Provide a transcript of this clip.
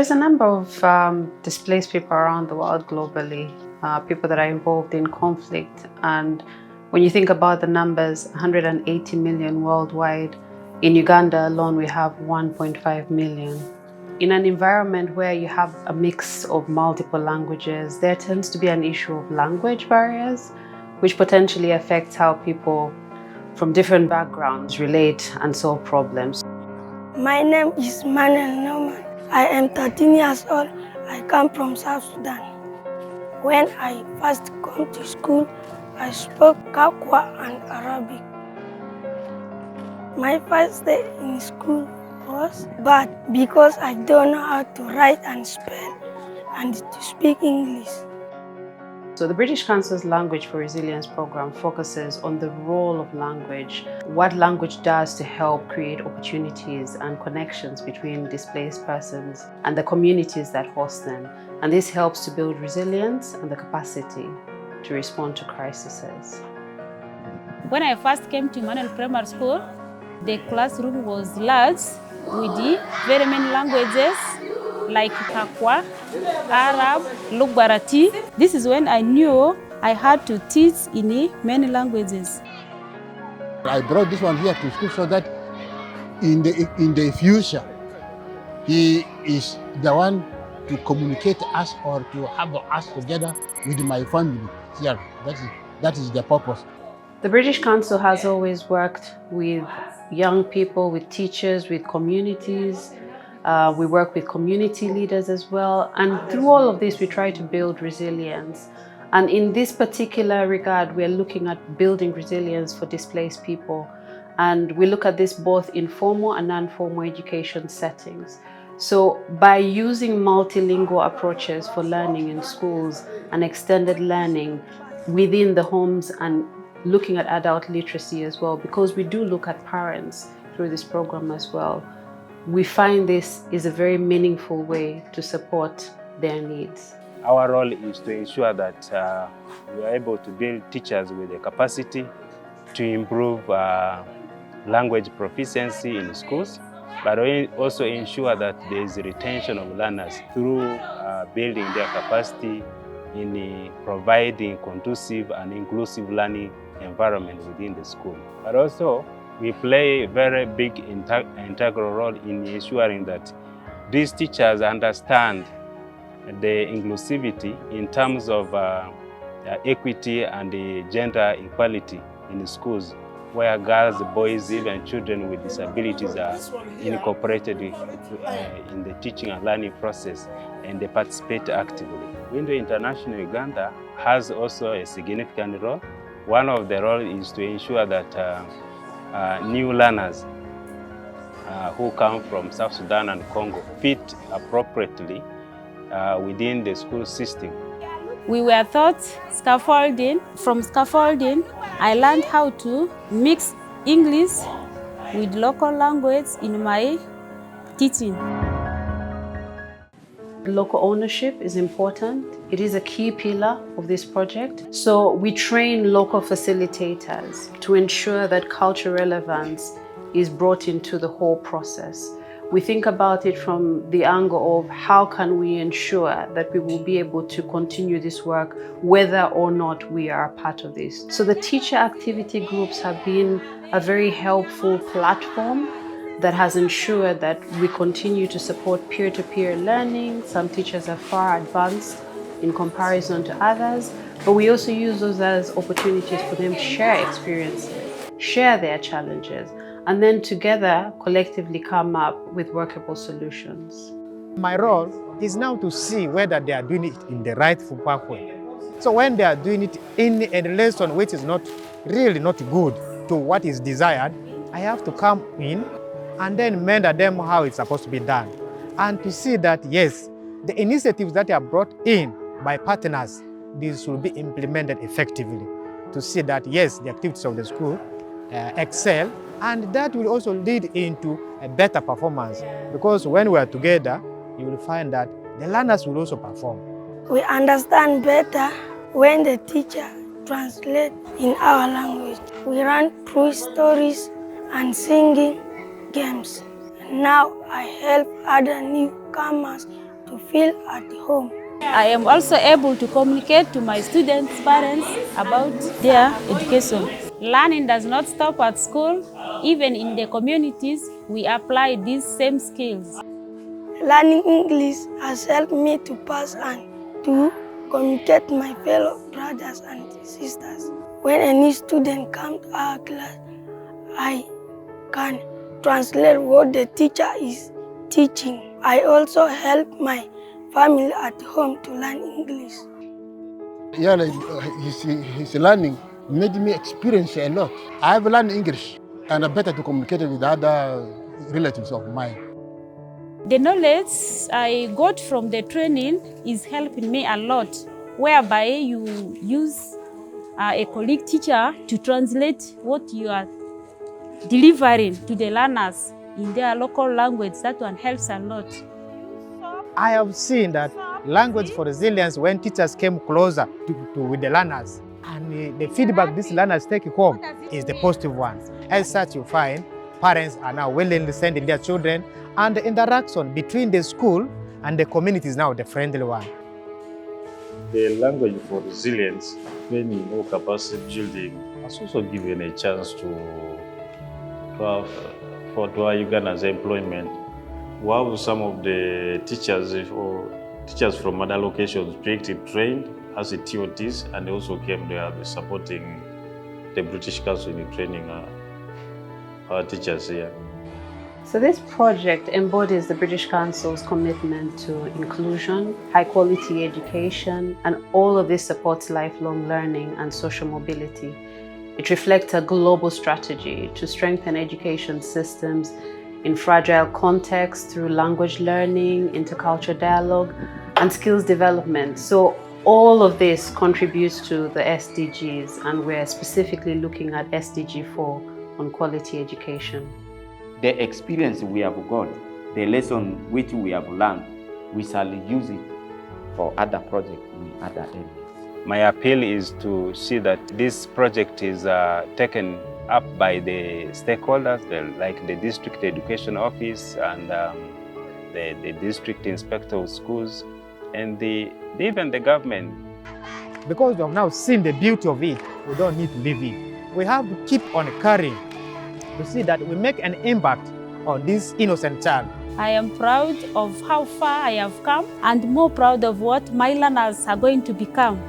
There's a number of displaced people around the world globally, people that are involved in conflict. And when you think about the numbers, 180 million worldwide. In Uganda alone, we have 1.5 million. In an environment where you have a mix of multiple languages, there tends to be an issue of language barriers, which potentially affects how people from different backgrounds relate and solve problems. My name is Emmanuel. I am 13 years old. I come from South Sudan. When I first come to school, I spoke Kakwa and Arabic. My first day in school was bad because I don't know how to write and spell and to speak English. So the British Council's Language for Resilience program focuses on the role of language, what language does to help create opportunities and connections between displaced persons and the communities that host them. And this helps to build resilience and the capacity to respond to crises. When I first came to Emmanuel Primary School, the classroom was large with very many languages like Kakwa, Arab, Lugbarati. This is when I knew I had to teach in many languages. I brought this one here to school so that in the future, he is the one to communicate us or to have us together with my family here. That is the purpose. The British Council has always worked with young people, with teachers, with communities. We work with community leaders as well. And through all of this, we try to build resilience. And in this particular regard, we're looking at building resilience for displaced people. And we look at this both in formal and non-formal education settings. So by using multilingual approaches for learning in schools and extended learning within the homes and looking at adult literacy as well, because we do look at parents through this program as well, we find this is a very meaningful way to support their needs. Our role is to ensure that we are able to build teachers with the capacity to improve language proficiency in schools, but also ensure that there is retention of learners through building their capacity in providing conducive and inclusive learning environment within the school. But also, we play a very big integral role in ensuring that these teachers understand the inclusivity in terms of equity and the gender equality in the schools, where girls, boys, even children with disabilities are incorporated in the teaching and learning process, and they participate actively. Window International Uganda has also a significant role. One of the roles is to ensure that new learners who come from South Sudan and Congo fit appropriately within the school system. We were taught scaffolding. From scaffolding, I learned how to mix English with local language in my teaching. Local ownership is important. It is a key pillar of this project. So we train local facilitators to ensure that cultural relevance is brought into the whole process. We think about it from the angle of how can we ensure that we will be able to continue this work whether or not we are a part of this. So the teacher activity groups have been a very helpful platform that has ensured that we continue to support peer-to-peer learning. Some teachers are far advanced in comparison to others, but we also use those as opportunities for them to share experiences, share their challenges, and then together collectively come up with workable solutions. My role is now to see whether they are doing it in the rightful pathway. So when they are doing it in a relation which is really not good to what is desired, I have to come in and then mentor them how it's supposed to be done. And to see that, yes, the initiatives that are brought in by partners, these will be implemented effectively. To see that, yes, the activities of the school excel, and that will also lead into a better performance. Because when we are together, you will find that the learners will also perform. We understand better when the teacher translates in our language. We run through stories and singing games. Now I help other newcomers to feel at home. I am also able to communicate to my students' parents about their education. Learning does not stop at school. Even in the communities, we apply these same skills. Learning English has helped me to pass and to communicate with my fellow brothers and sisters. When a new student comes to our class, I can translate what the teacher is teaching. I also help my family at home to learn English. Yeah, like, his learning made me experience a lot. I have learned English and I'm better to communicate with other relatives of mine. The knowledge I got from the training is helping me a lot, whereby you use a colleague teacher to translate what you are delivering to the learners in their local language. That one helps a lot. I have seen that language for resilience, when teachers came closer with the learners, and the feedback these learners take home is the positive one. As such, you find parents are now willingly sending their children, and the interaction between the school and the community is now the friendly one. The language for resilience, training or capacity building, has also given a chance to our Ugandans employment. While some of the teachers or teachers from other locations trained as a TOTs, and they also came there supporting the British Council in training our teachers here. So this project embodies the British Council's commitment to inclusion, high quality education, and all of this supports lifelong learning and social mobility. It reflects a global strategy to strengthen education systems in fragile contexts through language learning, intercultural dialogue, and skills development. So all of this contributes to the SDGs, and we're specifically looking at SDG 4 on quality education. The experience we have got, the lesson which we have learned, we shall use it for other projects in other areas. My appeal is to see that this project is taken up by the stakeholders, like the district education office and the district inspector of schools, and even the government. Because we have now seen the beauty of it, we don't need to leave it. We have to keep on carrying to see that we make an impact on this innocent child. I am proud of how far I have come and more proud of what my learners are going to become.